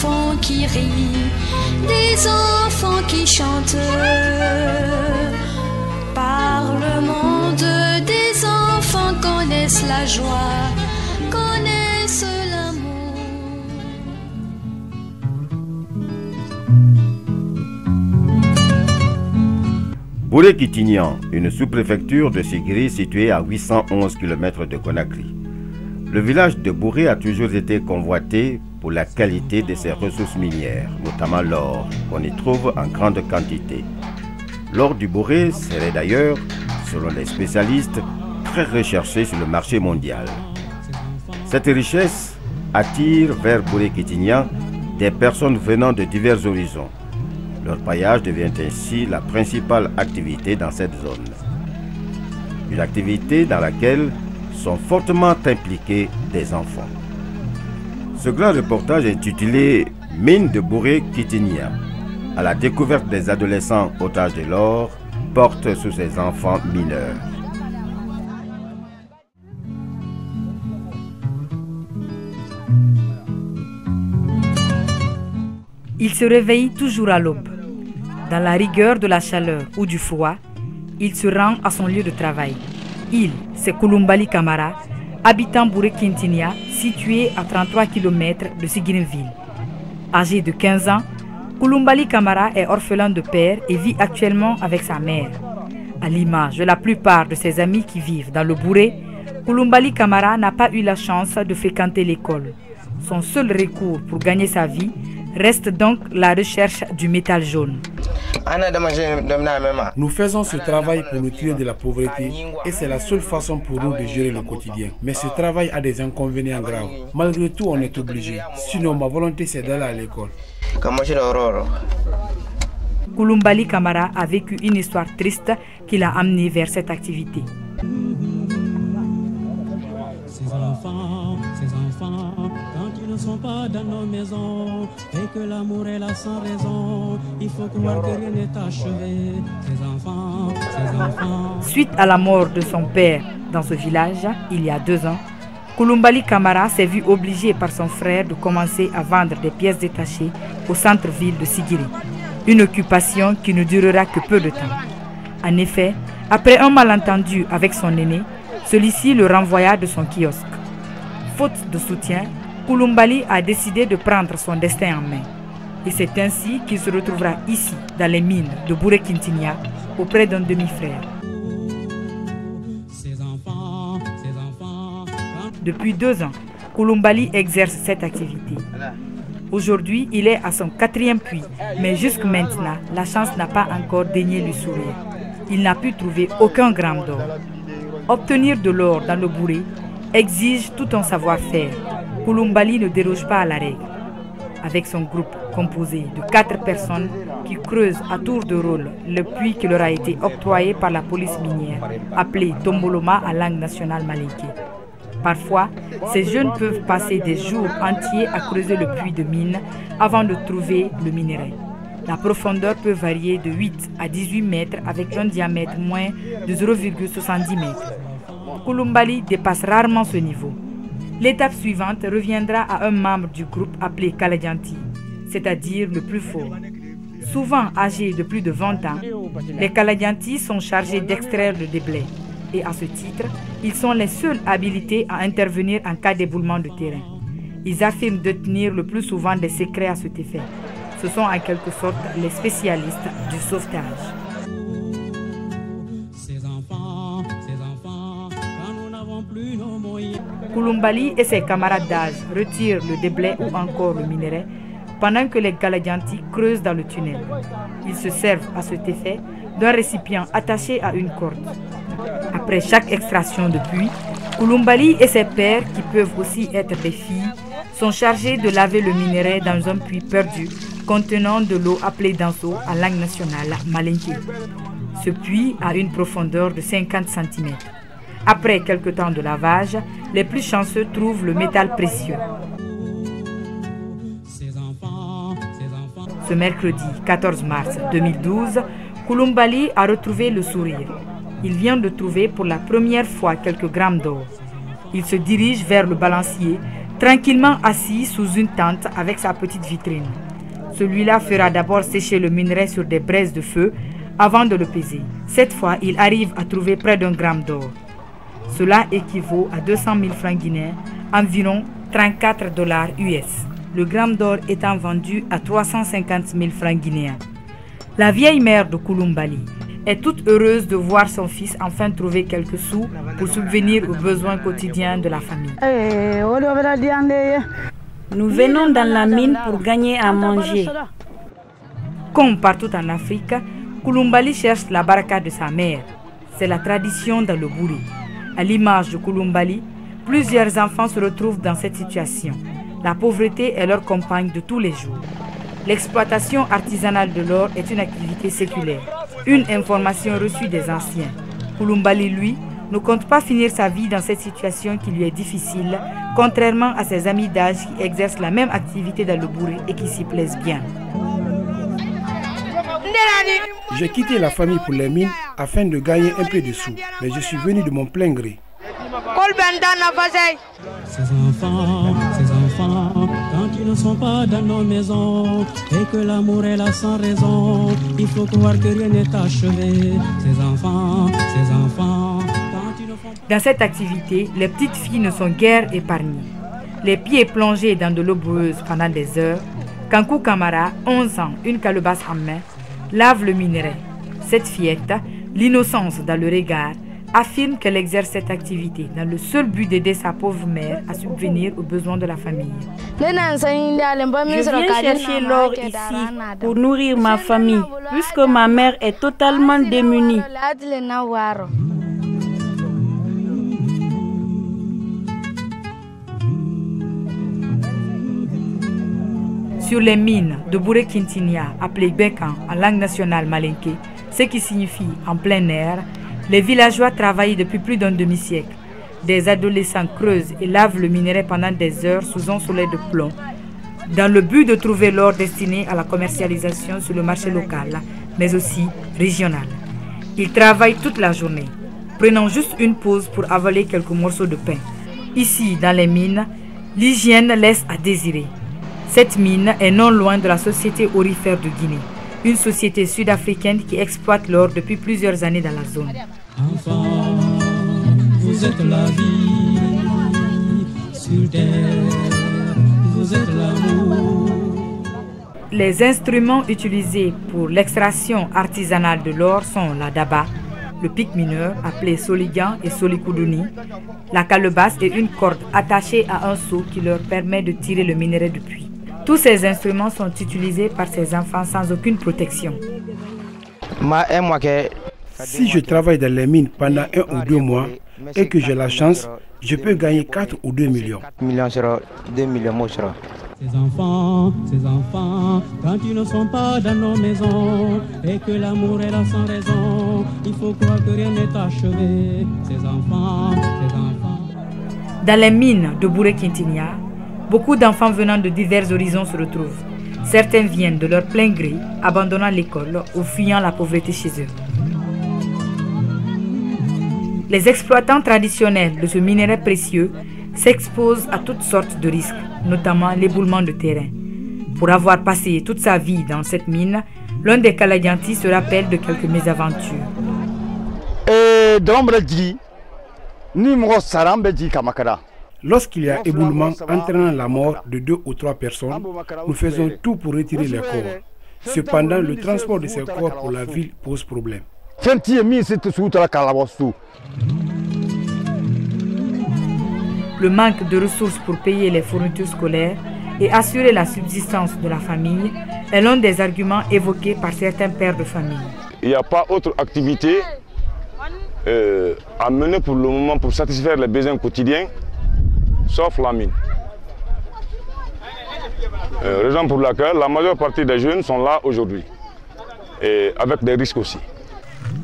enfants qui rient, des enfants qui chantent. Par le monde, des enfants connaissent la joie, connaissent l'amour. Bouré-Kitignan, une sous-préfecture de Sigiri située à 811 km de Conakry. Le village de Bouré a toujours été convoité pour la qualité de ses ressources minières, notamment l'or, qu'on y trouve en grande quantité. L'or du Bouré serait d'ailleurs, selon les spécialistes, très recherché sur le marché mondial. Cette richesse attire vers Bouré-Kitignan des personnes venant de divers horizons. Leur paillage devient ainsi la principale activité dans cette zone. Une activité dans laquelle sont fortement impliqués des enfants. Ce grand reportage intitulé « Mine de Bouré-Kitignan » à la découverte des adolescents otages de l'or porte sur ces enfants mineurs. Il se réveille toujours à l'aube. Dans la rigueur de la chaleur ou du froid, il se rend à son lieu de travail. Il, c'est Koulimbali Camara, habitant Bouré-Kitignan, situé à 33 km de Sigirinville. Âgé de 15 ans, Koulimbali Camara est orphelin de père et vit actuellement avec sa mère. À l'image de la plupart de ses amis qui vivent dans le Bouré, Koulimbali Camara n'a pas eu la chance de fréquenter l'école. Son seul recours pour gagner sa vie reste donc la recherche du métal jaune. Nous faisons ce travail pour nous tirer de la pauvreté et c'est la seule façon pour nous de gérer le quotidien. Mais ce travail a des inconvénients graves. Malgré tout, on est obligé. Sinon, ma volonté, c'est d'aller à l'école. Koulimbali Camara a vécu une histoire triste qui l'a amené vers cette activité. Ces enfants, quand ils ne sont pas dans nos maisons et que l'amour est là sans raison, il faut croire que rien n'est achevé. Ces enfants. Suite à la mort de son père dans ce village, il y a 2 ans, Koulimbali Camara s'est vu obligé par son frère de commencer à vendre des pièces détachées au centre-ville de Sigiri. Une occupation qui ne durera que peu de temps. En effet, après un malentendu avec son aîné, celui-ci le renvoya de son kiosque. Faute de soutien, Koulimbali a décidé de prendre son destin en main. Et c'est ainsi qu'il se retrouvera ici, dans les mines de Bouré-Kitignan, auprès d'un demi-frère. Depuis 2 ans, Koulimbali exerce cette activité. Aujourd'hui, il est à son 4e puits, mais jusque maintenant, la chance n'a pas encore daigné lui sourire. Il n'a pu trouver aucun gramme d'or. Obtenir de l'or dans le Bouré exige tout un savoir-faire. Koulimbali ne déroge pas à la règle. Avec son groupe composé de 4 personnes qui creusent à tour de rôle le puits qui leur a été octroyé par la police minière, appelé Tomboloma en langue nationale malinké. Parfois, ces jeunes peuvent passer des jours entiers à creuser le puits de mine avant de trouver le minerai. La profondeur peut varier de 8 à 18 mètres avec un diamètre moins de 0,70 mètres. Koulimbali dépasse rarement ce niveau. L'étape suivante reviendra à un membre du groupe appelé Kaladjanti, c'est-à-dire le plus fort. Souvent âgés de plus de 20 ans, les Kaladjanti sont chargés d'extraire le déblai. Et à ce titre, ils sont les seuls habilités à intervenir en cas d'éboulement de terrain. Ils affirment détenir le plus souvent des secrets à cet effet. Ce sont en quelque sorte les spécialistes du sauvetage. Koulimbali et ses camarades d'âge retirent le déblai ou encore le minerai pendant que les Kaladjanti creusent dans le tunnel. Ils se servent à cet effet d'un récipient attaché à une corde. Après chaque extraction de puits, Koulimbali et ses pairs, qui peuvent aussi être des filles, sont chargés de laver le minerai dans un puits perdu contenant de l'eau appelée danso en langue nationale malinké. Ce puits a une profondeur de 50 cm. Après quelques temps de lavage, les plus chanceux trouvent le métal précieux. Ce mercredi 14 mars 2012, Koulimbali a retrouvé le sourire. Il vient de trouver pour la première fois quelques grammes d'or. Il se dirige vers le balancier tranquillement assis sous une tente avec sa petite vitrine. Celui-là fera d'abord sécher le minerai sur des braises de feu avant de le peser. Cette fois, il arrive à trouver près d'1 gramme d'or. Cela équivaut à 200 000 francs guinéens, environ 34 $ US. Le gramme d'or étant vendu à 350 000 francs guinéens. La vieille mère de Koulibaly est toute heureuse de voir son fils enfin trouver quelques sous pour subvenir aux besoins quotidiens de la famille. Nous venons dans la mine pour gagner à manger. Comme partout en Afrique, Koulibaly cherche la baraka de sa mère. C'est la tradition dans le Bouré. À l'image de Koulibaly, plusieurs enfants se retrouvent dans cette situation. La pauvreté est leur compagne de tous les jours. L'exploitation artisanale de l'or est une activité séculaire, une information reçue des anciens. Koulibaly, lui, ne compte pas finir sa vie dans cette situation qui lui est difficile, contrairement à ses amis d'âge qui exercent la même activité dans le Bouré et qui s'y plaisent bien. J'ai quitté la famille pour les mines afin de gagner un peu de sous, mais je suis venu de mon plein gré. Ces enfants, quand ils ne sont pas dans nos maisons et que l'amour est là sans raison, il faut croire que rien n'est achevé. Ces enfants, quand ils ne font pas... Dans cette activité, les petites filles ne sont guère épargnées. Les pieds plongés dans de l'eau boueuse pendant des heures, Kankou Kamara, 11 ans, une calebasse en main, lave le minerai. Cette fillette, l'innocence dans le regard, affirme qu'elle exerce cette activité dans le seul but d'aider sa pauvre mère à subvenir aux besoins de la famille. Je viens chercher l'or ici pour nourrir ma famille, puisque ma mère est totalement démunie. Sur les mines de Bouré-Kintinia, appelées Bekan en langue nationale malinké, ce qui signifie en plein air, les villageois travaillent depuis plus d'un demi-siècle. Des adolescents creusent et lavent le minerai pendant des heures sous un soleil de plomb, dans le but de trouver l'or destiné à la commercialisation sur le marché local, mais aussi régional. Ils travaillent toute la journée, prenant juste une pause pour avaler quelques morceaux de pain. Ici, dans les mines, l'hygiène laisse à désirer. Cette mine est non loin de la Société Aurifère de Guinée, une société sud-africaine qui exploite l'or depuis plusieurs années dans la zone. Enfants, vous êtes la vie sur terre, vous êtes l'amour. Les instruments utilisés pour l'extraction artisanale de l'or sont la daba, le pic mineur appelé soligan et solikoudouni, la calebasse et une corde attachée à un seau qui leur permet de tirer le minerai du puits. Tous ces instruments sont utilisés par ces enfants sans aucune protection. Si je travaille dans les mines pendant 1 ou 2 mois et que j'ai la chance, je peux gagner 4 ou 2 millions. Ces enfants, quand ils ne sont pas dans nos maisons et que l'amour est là sans raison, il faut croire que rien n'est achevé. Ces enfants. Dans les mines de Bouré-Kintinia, beaucoup d'enfants venant de divers horizons se retrouvent. Certains viennent de leur plein gré, abandonnant l'école ou fuyant la pauvreté chez eux. Les exploitants traditionnels de ce minerai précieux s'exposent à toutes sortes de risques, notamment l'éboulement de terrain. Pour avoir passé toute sa vie dans cette mine, l'un des Kaladianti se rappelle de quelques mésaventures. Lorsqu'il y a éboulement entraînant la mort de 2 ou 3 personnes, nous faisons tout pour retirer les corps. Cependant, le transport de ces corps pour la ville pose problème. Le manque de ressources pour payer les fournitures scolaires et assurer la subsistance de la famille est l'un des arguments évoqués par certains pères de famille. Il n'y a pas autre activité à mener pour le moment pour satisfaire les besoins quotidiens, sauf la mine. Raison pour laquelle la majeure partie des jeunes sont là aujourd'hui, et avec des risques aussi.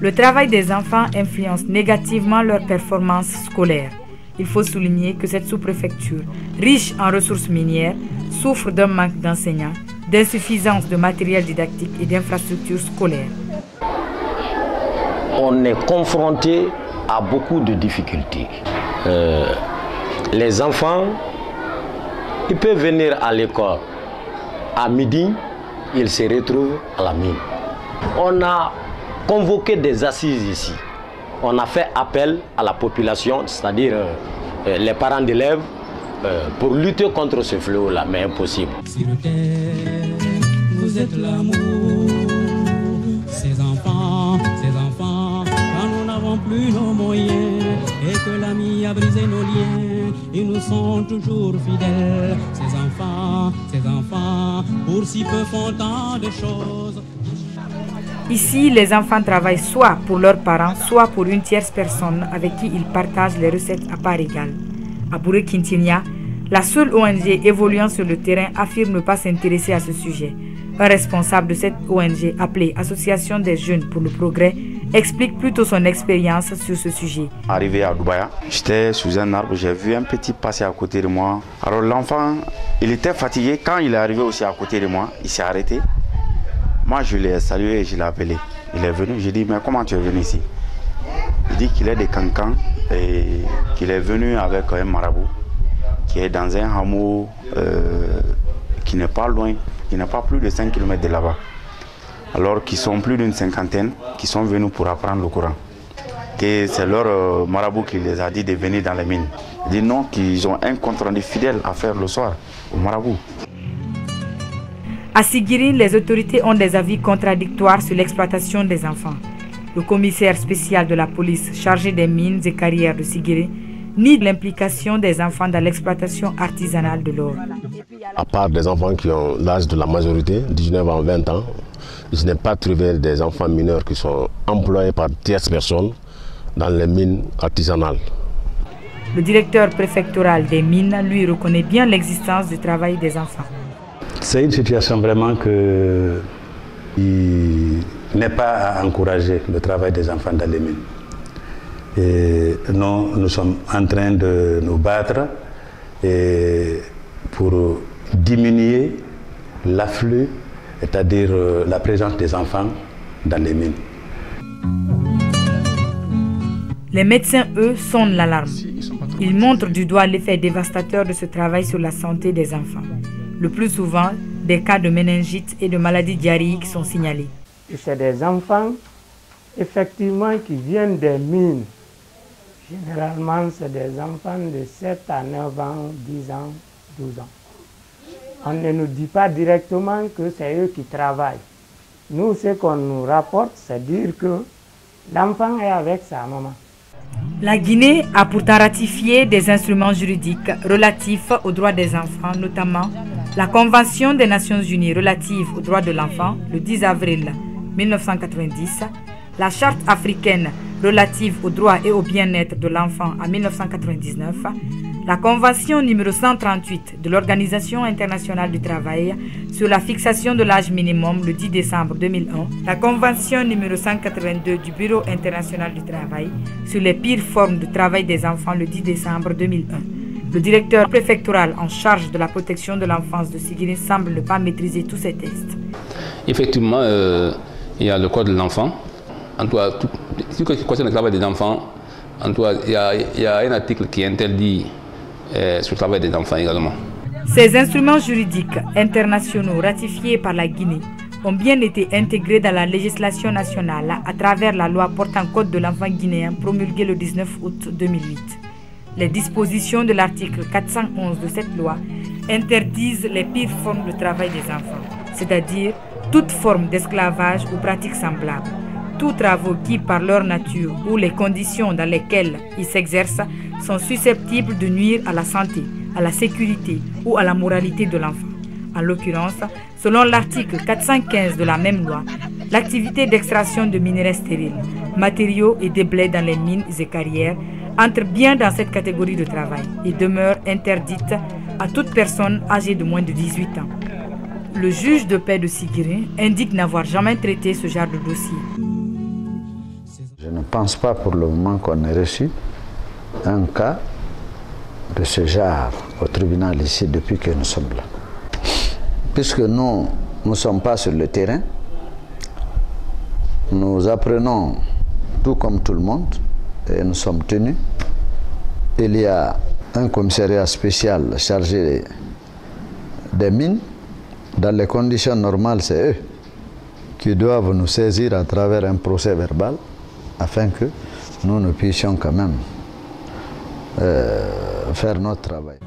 Le travail des enfants influence négativement leur performance scolaire. Il faut souligner que cette sous-préfecture, riche en ressources minières, souffre d'un manque d'enseignants, d'insuffisance de matériel didactique et d'infrastructures scolaires. On est confronté à beaucoup de difficultés. Les enfants Il peut venir à l'école à midi, il se retrouve à la mine. On a convoqué des assises ici. On a fait appel à la population, c'est-à-dire les parents d'élèves, pour lutter contre ce fléau-là, mais impossible. Sur terre, vous êtes l'amour, ces enfants, quand nous n'avons plus nos moyens et que l'ami a brisé nos liens, ils nous sont toujours fidèles. Ces enfants, pour si peu font tant de choses. Ici, les enfants travaillent soit pour leurs parents, soit pour une tierce personne avec qui ils partagent les recettes à part égale. À Bouré-Quintinia, la seule ONG évoluant sur le terrain affirme ne pas s'intéresser à ce sujet. Un responsable de cette ONG, appelée Association des jeunes pour le progrès, explique plutôt son expérience sur ce sujet. Arrivé à Doubaya, j'étais sous un arbre, j'ai vu un petit passer à côté de moi. Alors l'enfant, il était fatigué. Quand il est arrivé aussi à côté de moi, il s'est arrêté. Moi, je l'ai salué et je l'ai appelé. Il est venu, j'ai dit, mais comment tu es venu ici? Il dit qu'il est de Cancan et qu'il est venu avec un marabout qui est dans un hameau qui n'est pas loin, qui n'est pas plus de 5 km de là-bas. Alors qu'ils sont plus d'une cinquantaine qui sont venus pour apprendre le Coran. Que c'est leur marabout qui les a dit de venir dans les mines. Il dit non, qu'ils ont un compte rendu fidèle à faire le soir au marabout. À Sigiri, les autorités ont des avis contradictoires sur l'exploitation des enfants. Le commissaire spécial de la police chargé des mines et carrières de Sigiri nie l'implication des enfants dans l'exploitation artisanale de l'or. À part des enfants qui ont l'âge de la majorité, 19 à 20 ans, je n'ai pas trouvé des enfants mineurs qui sont employés par tierces personnes dans les mines artisanales. Le directeur préfectoral des mines, lui, reconnaît bien l'existence du travail des enfants. C'est une situation vraiment qui n'est pas à encourager le travail des enfants dans les mines. Et nous sommes en train de nous battre pour diminuer l'afflux, c'est-à-dire la présence des enfants dans les mines. Les médecins, eux, sonnent l'alarme. Ils montrent du doigt l'effet dévastateur de ce travail sur la santé des enfants. Le plus souvent, des cas de méningite et de maladies diarrhéiques sont signalés. C'est des enfants, effectivement, qui viennent des mines. Généralement, c'est des enfants de 7 à 9 ans, 10 ans, 12 ans. On ne nous dit pas directement que c'est eux qui travaillent. Nous, ce qu'on nous rapporte, c'est dire que l'enfant est avec sa maman. La Guinée a pourtant ratifié des instruments juridiques relatifs aux droits des enfants, notamment la Convention des Nations Unies relative aux droits de l'enfant, le 10 avril 1990, la Charte africaine relative aux droits et au bien-être de l'enfant en 1999, la Convention numéro 138 de l'Organisation internationale du travail sur la fixation de l'âge minimum le 10 décembre 2001, la Convention numéro 182 du Bureau international du travail sur les pires formes de travail des enfants le 10 décembre 2001. Le directeur préfectoral en charge de la protection de l'enfance de Sigiri semble ne pas maîtriser tous ces textes. Effectivement, il y a le code de l'enfant. En tout cas, ce qui concerne le travail des enfants, en tout cas, il y a un article qui interdit sur le travail des enfants également. Ces instruments juridiques internationaux ratifiés par la Guinée ont bien été intégrés dans la législation nationale à travers la loi portant code de l'enfant guinéen promulguée le 19 août 2008. Les dispositions de l'article 411 de cette loi interdisent les pires formes de travail des enfants, c'est-à-dire toute forme d'esclavage ou pratiques semblables. Tous travaux qui, par leur nature ou les conditions dans lesquelles ils s'exercent, sont susceptibles de nuire à la santé, à la sécurité ou à la moralité de l'enfant. En l'occurrence, selon l'article 415 de la même loi, l'activité d'extraction de minerais stériles, matériaux et déblais dans les mines et carrières entre bien dans cette catégorie de travail et demeure interdite à toute personne âgée de moins de 18 ans. Le juge de paix de Sigiri indique n'avoir jamais traité ce genre de dossier. Je ne pense pas pour le moment qu'on ait reçu un cas de ce genre au tribunal ici depuis que nous sommes là. Puisque nous ne sommes pas sur le terrain, nous apprenons tout comme tout le monde et nous sommes tenus. Il y a un commissariat spécial chargé des mines, dans les conditions normales, c'est eux qui doivent nous saisir à travers un procès verbal afin que nous puissions quand même faire notre travail.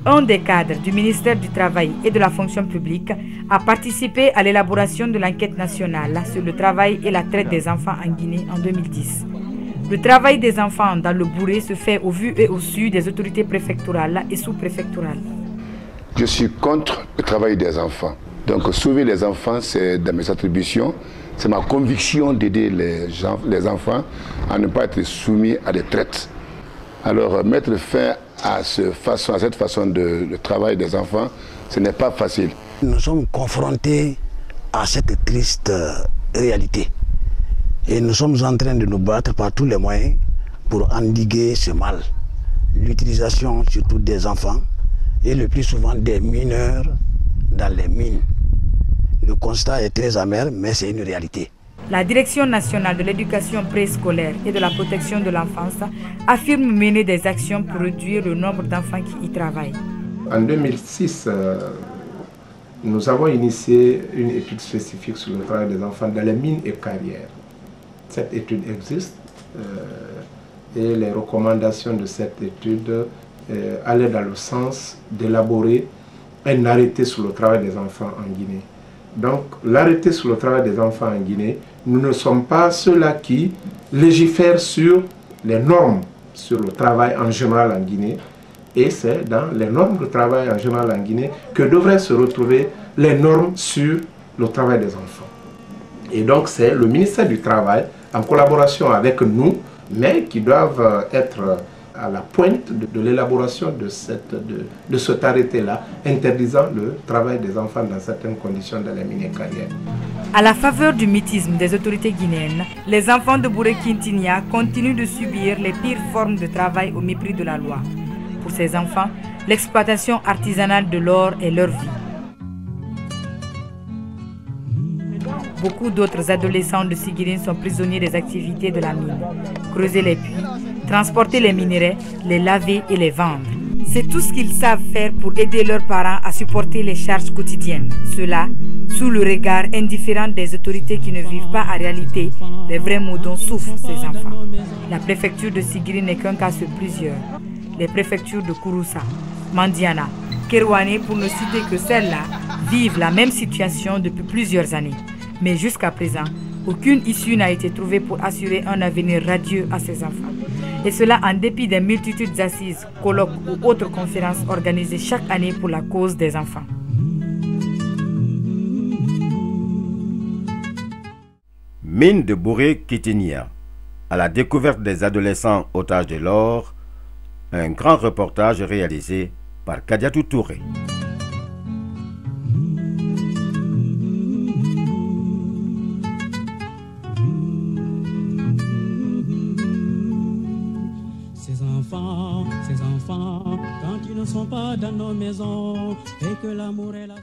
Un des cadres du ministère du Travail et de la Fonction publique a participé à l'élaboration de l'enquête nationale sur le travail et la traite des enfants en Guinée en 2010. Le travail des enfants dans le bourré se fait au vu et au su des autorités préfectorales et sous-préfectorales. Je suis contre le travail des enfants. Donc sauver les enfants, c'est dans mes attributions. C'est ma conviction d'aider les enfants à ne pas être soumis à des traites. Alors mettre fin à cette façon de travail des enfants, ce n'est pas facile. Nous sommes confrontés à cette triste réalité. Et nous sommes en train de nous battre par tous les moyens pour endiguer ce mal. L'utilisation surtout des enfants et le plus souvent des mineurs dans les mines. Le constat est très amer, mais c'est une réalité. La Direction nationale de l'éducation préscolaire et de la protection de l'enfance affirme mener des actions pour réduire le nombre d'enfants qui y travaillent. En 2006, nous avons initié une étude spécifique sur le travail des enfants dans les mines et carrières. Cette étude existe et les recommandations de cette étude allaient dans le sens d'élaborer un arrêté sur le travail des enfants en Guinée. Donc l'arrêté sur le travail des enfants en Guinée, nous ne sommes pas ceux-là qui légifèrent sur les normes sur le travail en général en Guinée. Et c'est dans les normes de travail en général en Guinée que devraient se retrouver les normes sur le travail des enfants. Et donc c'est le ministère du Travail, en collaboration avec nous, mais qui doivent être à la pointe de l'élaboration de cet arrêté-là, interdisant le travail des enfants dans certaines conditions dans les mines et carrières. À la faveur du mutisme des autorités guinéennes, les enfants de Bouré-Quintinia continuent de subir les pires formes de travail au mépris de la loi. Pour ces enfants, l'exploitation artisanale de l'or est leur vie. Beaucoup d'autres adolescents de Sigirine sont prisonniers des activités de la mine. Creuser les puits, transporter les minerais, les laver et les vendre. C'est tout ce qu'ils savent faire pour aider leurs parents à supporter les charges quotidiennes. Cela, sous le regard indifférent des autorités qui ne vivent pas en réalité les vrais maux dont souffrent ces enfants. La préfecture de Sigirine n'est qu'un cas sur plusieurs. Les préfectures de Kouroussa, Mandiana, Kerouané, pour ne citer que celles-là, vivent la même situation depuis plusieurs années. Mais jusqu'à présent, aucune issue n'a été trouvée pour assurer un avenir radieux à ces enfants. Et cela en dépit des multitudes d'assises, colloques ou autres conférences organisées chaque année pour la cause des enfants. Mine de Bouré-Quintinia. À la découverte des adolescents otages de l'or, un grand reportage réalisé par Kadiatou Touré. Ces enfants, quand ils ne sont pas dans nos maisons et que l'amour est là.